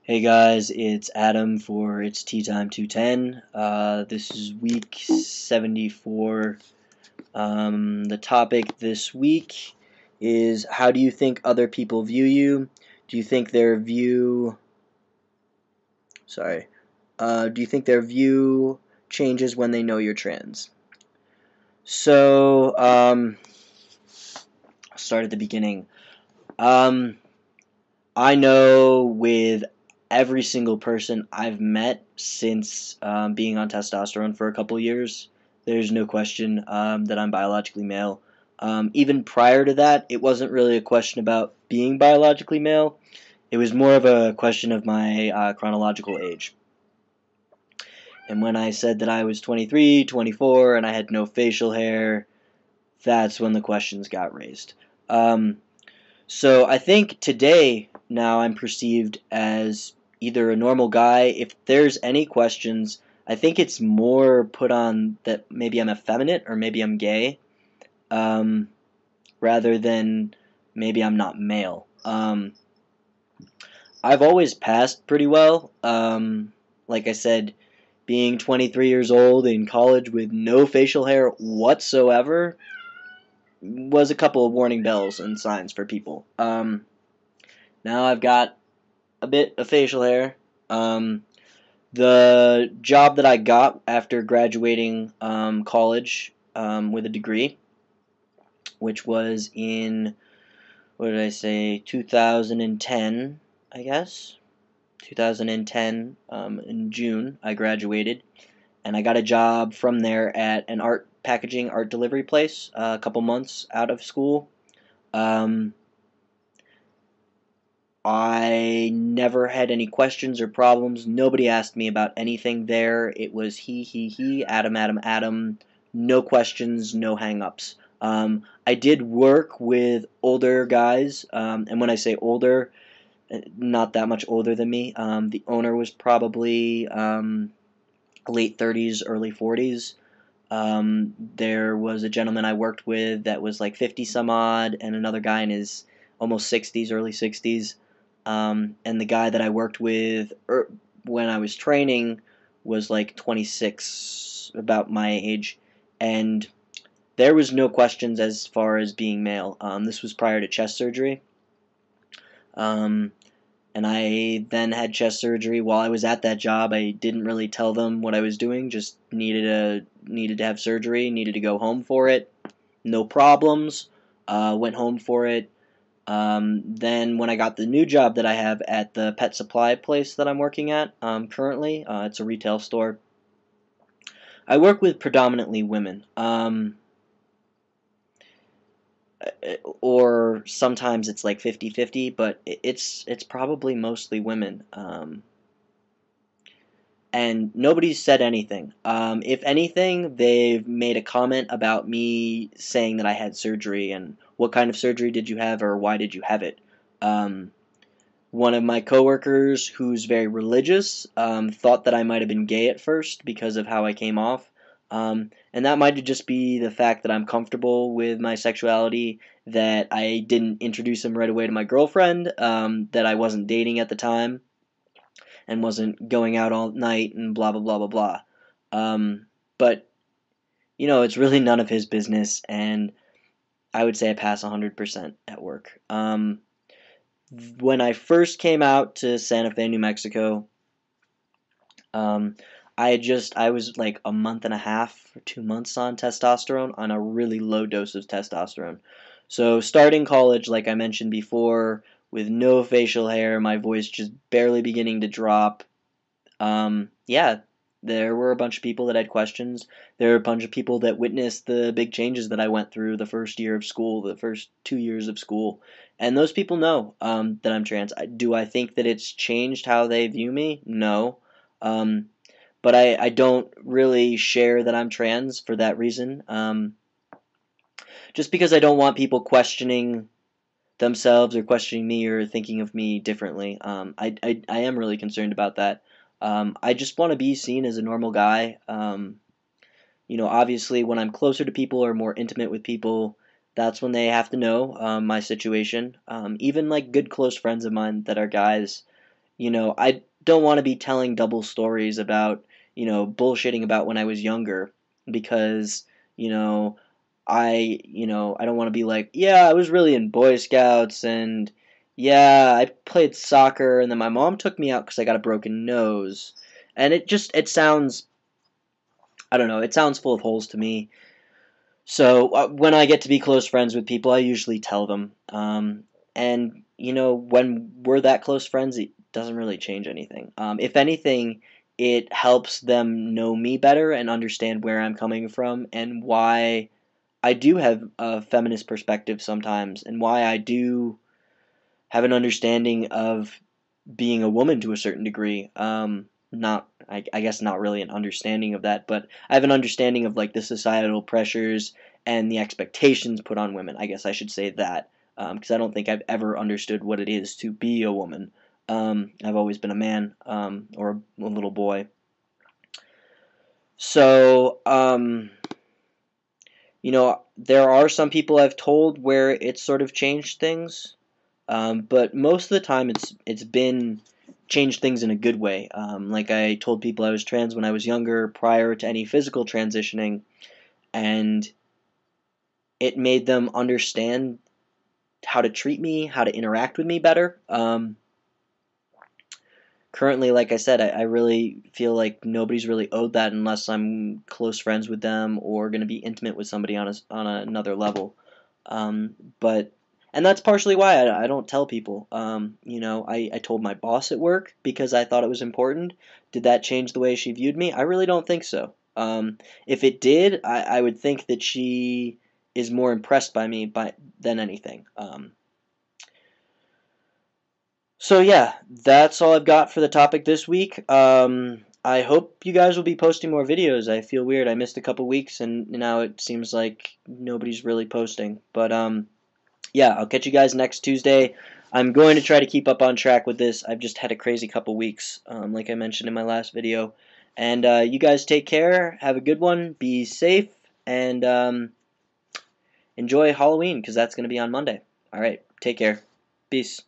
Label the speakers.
Speaker 1: Hey guys, it's Adam for It's Tea Time 210. This is week 74. The topic this week is, how do you think other people view you? Do you think their view do you think their view changes when they know you're trans? So, I'll start at the beginning. I know with every single person I've met since being on testosterone for a couple years, there's no question that I'm biologically male. Even prior to that, it wasn't really a question about being biologically male. It was more of a question of my chronological age. And when I said that I was 23, 24, and I had no facial hair, that's when the questions got raised. So I think today, now I'm perceived as either a normal guy. If there's any questions, I think it's more put on that maybe I'm effeminate or maybe I'm gay, rather than maybe I'm not male. I've always passed pretty well. Like I said, being 23 years old in college with no facial hair whatsoever was a couple of warning bells and signs for people. Now I've got a bit of facial hair. The job that I got after graduating college with a degree, which was in, what did I say, 2010, I guess? 2010, in June, I graduated, and I got a job from there at an art delivery place a couple months out of school. I never had any questions or problems. Nobody asked me about anything there. It was he, Adam, Adam, Adam. No questions, no hang-ups. I did work with older guys, and when I say older, not that much older than me. The owner was probably late 30s, early 40s. There was a gentleman I worked with that was like 50 some odd, and another guy in his almost 60s, early 60s. And the guy that I worked with when I was training was like 26, about my age, and there was no questions as far as being male. This was prior to chest surgery. Um, and I then had chest surgery while I was at that job. I didn't really tell them what I was doing, just needed to have surgery, needed to go home for it. No problems. Went home for it. Then when I got the new job that I have at the pet supply place that I'm working at currently, it's a retail store. I work with predominantly women, or sometimes it's like 50-50, but it's probably mostly women. And nobody's said anything. If anything, they've made a comment about me saying that I had surgery and what kind of surgery did you have or why did you have it. One of my coworkers, who's very religious, thought that I might have been gay at first because of how I came off. And that might just be the fact that I'm comfortable with my sexuality, that I didn't introduce him right away to my girlfriend, that I wasn't dating at the time, and wasn't going out all night and blah blah blah blah blah. But it's really none of his business, and I would say I pass 100% at work. When I first came out to Santa Fe, New Mexico, I was like a month and a half or 2 months on testosterone, on a really low dose of testosterone. So starting college, like I mentioned before, with no facial hair, my voice just barely beginning to drop. Yeah, there were a bunch of people that had questions. There were a bunch of people that witnessed the big changes that I went through the first year of school, the first 2 years of school. And those people know that I'm trans. Do I think that it's changed how they view me? No. But I don't really share that I'm trans for that reason. Just because I don't want people questioning themselves or questioning me or thinking of me differently. I am really concerned about that. I just want to be seen as a normal guy. Obviously, when I'm closer to people or more intimate with people, that's when they have to know my situation. Even like good close friends of mine that are guys, I don't want to be telling double stories about, bullshitting about when I was younger, because, you know, I don't want to be like, yeah, I was really in Boy Scouts, and yeah, I played soccer, and then my mom took me out because I got a broken nose. And it sounds, I don't know, it sounds full of holes to me. So when I get to be close friends with people, I usually tell them. And when we're that close friends, it doesn't really change anything. If anything, it helps them know me better and understand where I'm coming from and why I do have a feminist perspective sometimes, and why I do have an understanding of being a woman to a certain degree. Not, I guess, not really an understanding of that, but I have an understanding of like the societal pressures and the expectations put on women. I guess I should say that, because I don't think I've ever understood what it is to be a woman. I've always been a man, or a little boy. So, there are some people I've told where it's sort of changed things, but most of the time it's been changed things in a good way. Like I told people I was trans when I was younger, prior to any physical transitioning, and it made them understand how to treat me, how to interact with me better. Currently, like I said, I really feel like nobody's really owed that unless I'm close friends with them or going to be intimate with somebody on another level. But and that's partially why I don't tell people. I told my boss at work because I thought it was important. Did that change the way she viewed me? I really don't think so. If it did, I would think that she is more impressed by me than anything. So yeah, that's all I've got for the topic this week. I hope you guys will be posting more videos. I feel weird. I missed a couple weeks, and now it seems like nobody's really posting. But yeah, I'll catch you guys next Tuesday. I'm going to try to keep up on track with this. I've just had a crazy couple weeks, like I mentioned in my last video. And you guys take care. Have a good one. Be safe, and enjoy Halloween, because that's going to be on Monday. All right, take care. Peace.